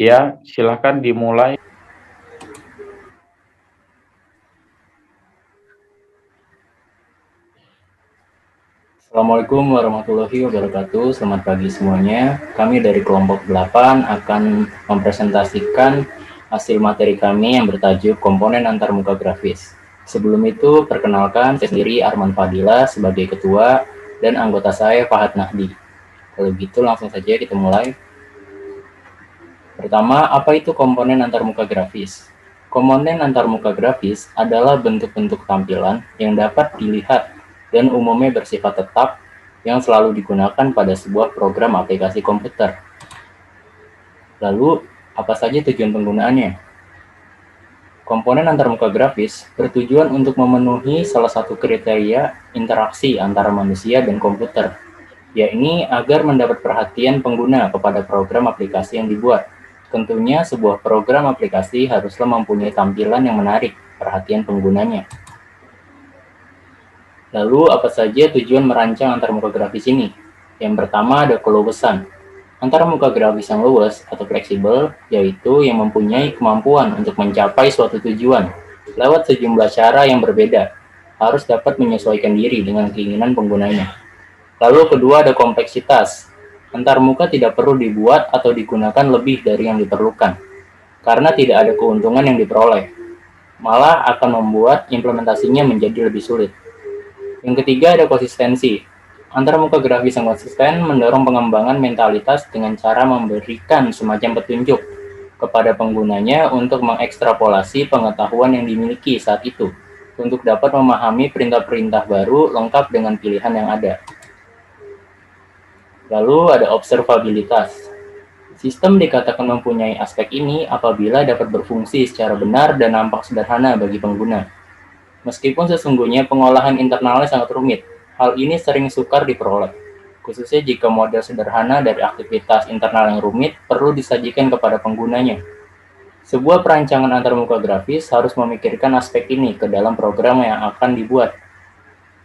Ya, silakan dimulai. Assalamualaikum warahmatullahi wabarakatuh. Selamat pagi semuanya. Kami dari kelompok 8 akan mempresentasikan hasil materi kami yang bertajuk komponen antarmuka grafis. Sebelum itu, perkenalkan saya sendiri Arman Fadila sebagai ketua dan anggota saya Fahad Nahdi. Kalau gitu langsung saja kita mulai. Pertama, apa itu komponen antarmuka grafis? Komponen antarmuka grafis adalah bentuk-bentuk tampilan yang dapat dilihat dan umumnya bersifat tetap yang selalu digunakan pada sebuah program aplikasi komputer. Lalu, apa saja tujuan penggunaannya? Komponen antarmuka grafis bertujuan untuk memenuhi salah satu kriteria interaksi antara manusia dan komputer, yakni agar mendapat perhatian pengguna kepada program aplikasi yang dibuat. Tentunya sebuah program aplikasi haruslah mempunyai tampilan yang menarik perhatian penggunanya. Lalu apa saja tujuan merancang antarmuka grafis ini? Yang pertama ada keluasan. Antarmuka grafis yang luas atau fleksibel yaitu yang mempunyai kemampuan untuk mencapai suatu tujuan lewat sejumlah cara yang berbeda, harus dapat menyesuaikan diri dengan keinginan penggunanya. Lalu kedua ada kompleksitas. Antarmuka tidak perlu dibuat atau digunakan lebih dari yang diperlukan, karena tidak ada keuntungan yang diperoleh. Malah akan membuat implementasinya menjadi lebih sulit. Yang ketiga ada konsistensi. Antarmuka grafis yang konsisten mendorong pengembangan mentalitas dengan cara memberikan semacam petunjuk kepada penggunanya untuk mengekstrapolasi pengetahuan yang dimiliki saat itu, untuk dapat memahami perintah-perintah baru lengkap dengan pilihan yang ada. Lalu ada observabilitas. Sistem dikatakan mempunyai aspek ini apabila dapat berfungsi secara benar dan nampak sederhana bagi pengguna. Meskipun sesungguhnya pengolahan internalnya sangat rumit, hal ini sering sukar diperoleh, khususnya jika model sederhana dari aktivitas internal yang rumit perlu disajikan kepada penggunanya. Sebuah perancangan antarmuka grafis harus memikirkan aspek ini ke dalam program yang akan dibuat.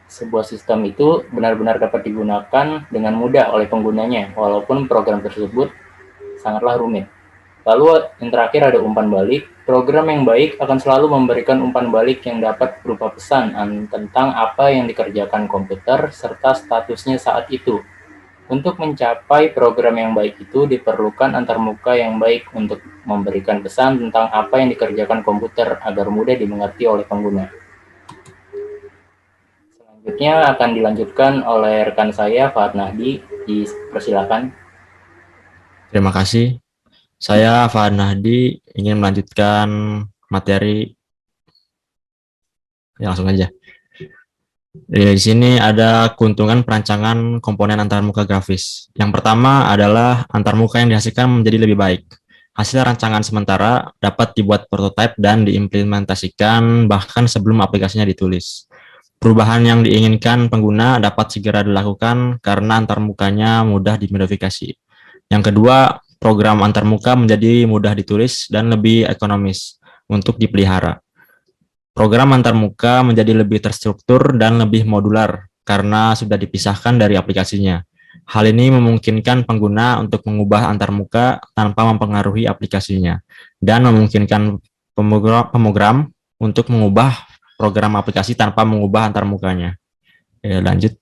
Sebuah sistem itu benar-benar dapat digunakan dengan mudah oleh penggunanya, walaupun program tersebut sangatlah rumit. Lalu yang terakhir ada umpan balik. Program yang baik akan selalu memberikan umpan balik yang dapat berupa pesan tentang apa yang dikerjakan komputer serta statusnya saat itu. Untuk mencapai program yang baik itu diperlukan antarmuka yang baik untuk memberikan pesan tentang apa yang dikerjakan komputer agar mudah dimengerti oleh pengguna. Selanjutnya akan dilanjutkan oleh rekan saya Fahad Nahdi. Dipersilakan. Terima kasih. Saya Fahad Nahdi ingin melanjutkan materi. Ya, langsung aja. Di sini ada keuntungan perancangan komponen antarmuka grafis. Yang pertama adalah antarmuka yang dihasilkan menjadi lebih baik. Hasil rancangan sementara dapat dibuat prototipe dan diimplementasikan bahkan sebelum aplikasinya ditulis. Perubahan yang diinginkan pengguna dapat segera dilakukan karena antarmukanya mudah dimodifikasi. Yang kedua, program antarmuka menjadi mudah ditulis dan lebih ekonomis untuk dipelihara. Program antarmuka menjadi lebih terstruktur dan lebih modular karena sudah dipisahkan dari aplikasinya. Hal ini memungkinkan pengguna untuk mengubah antarmuka tanpa mempengaruhi aplikasinya dan memungkinkan pemrogram untuk mengubah program aplikasi tanpa mengubah antarmukanya. Lanjut.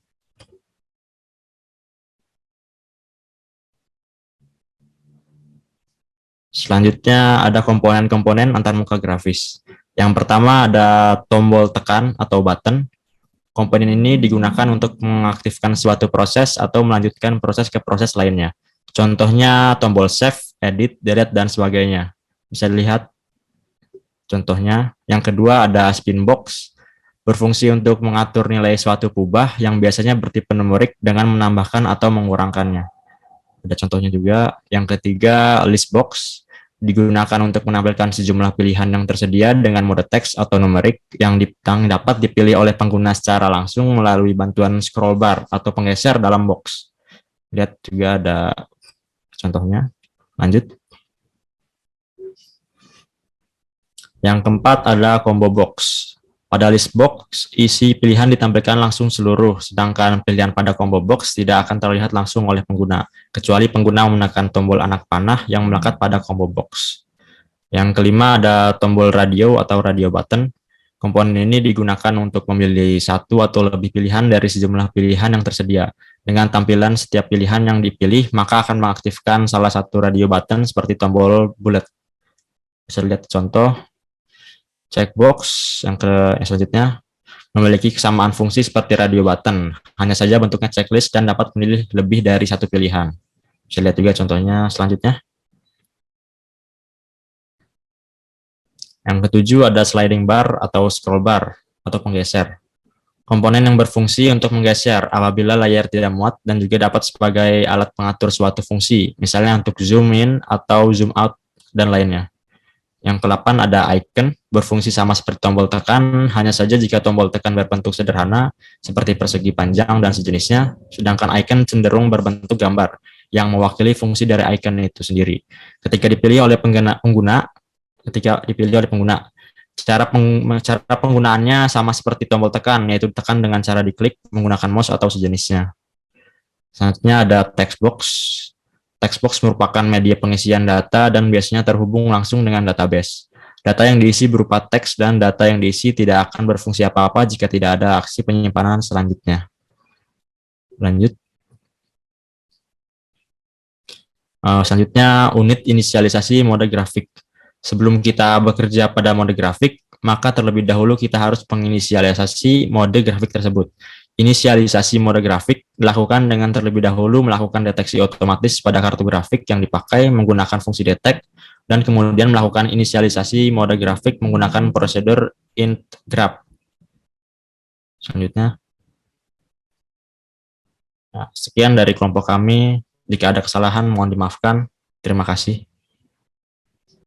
Selanjutnya ada komponen-komponen antarmuka grafis. Yang pertama ada tombol tekan atau button. Komponen ini digunakan untuk mengaktifkan suatu proses atau melanjutkan proses ke proses lainnya. Contohnya tombol save, edit, delete, dan sebagainya. Bisa dilihat contohnya. Yang kedua ada spin box, berfungsi untuk mengatur nilai suatu kubah yang biasanya bertipe numerik dengan menambahkan atau mengurangkannya. Ada contohnya juga. Yang ketiga list box, digunakan untuk menampilkan sejumlah pilihan yang tersedia dengan mode teks atau numerik yang dapat dipilih oleh pengguna secara langsung melalui bantuan scroll bar atau penggeser dalam box. Lihat juga ada contohnya. Lanjut. Yang keempat ada combo box. Pada list box, isi pilihan ditampilkan langsung seluruh, sedangkan pilihan pada combo box tidak akan terlihat langsung oleh pengguna, kecuali pengguna menekan tombol anak panah yang melekat pada combo box. Yang kelima ada tombol radio atau radio button. Komponen ini digunakan untuk memilih satu atau lebih pilihan dari sejumlah pilihan yang tersedia. Dengan tampilan setiap pilihan yang dipilih, maka akan mengaktifkan salah satu radio button seperti tombol bullet. Bisa lihat contoh. Checkbox yang selanjutnya memiliki kesamaan fungsi seperti radio button, hanya saja bentuknya checklist dan dapat memilih lebih dari satu pilihan. Bisa lihat juga contohnya selanjutnya. Yang ketujuh ada sliding bar atau scroll bar atau penggeser. Komponen yang berfungsi untuk menggeser apabila layar tidak muat dan juga dapat sebagai alat pengatur suatu fungsi, misalnya untuk zoom in atau zoom out dan lainnya. Yang ke-8 ada icon, berfungsi sama seperti tombol tekan, hanya saja jika tombol tekan berbentuk sederhana, seperti persegi panjang dan sejenisnya, sedangkan icon cenderung berbentuk gambar, yang mewakili fungsi dari icon itu sendiri. Ketika dipilih oleh pengguna, cara penggunaannya sama seperti tombol tekan, yaitu tekan dengan cara diklik menggunakan mouse atau sejenisnya. Selanjutnya ada text box. Text box merupakan media pengisian data dan biasanya terhubung langsung dengan database. Data yang diisi berupa teks dan data yang diisi tidak akan berfungsi apa-apa jika tidak ada aksi penyimpanan selanjutnya. Lanjut. Selanjutnya, unit inisialisasi mode grafik. Sebelum kita bekerja pada mode grafik, maka terlebih dahulu kita harus menginisialisasi mode grafik tersebut. Inisialisasi mode grafik dilakukan dengan terlebih dahulu melakukan deteksi otomatis pada kartu grafik yang dipakai menggunakan fungsi detect, dan kemudian melakukan inisialisasi mode grafik menggunakan prosedur int graph. Selanjutnya. Nah, sekian dari kelompok kami. Jika ada kesalahan, mohon dimaafkan. Terima kasih.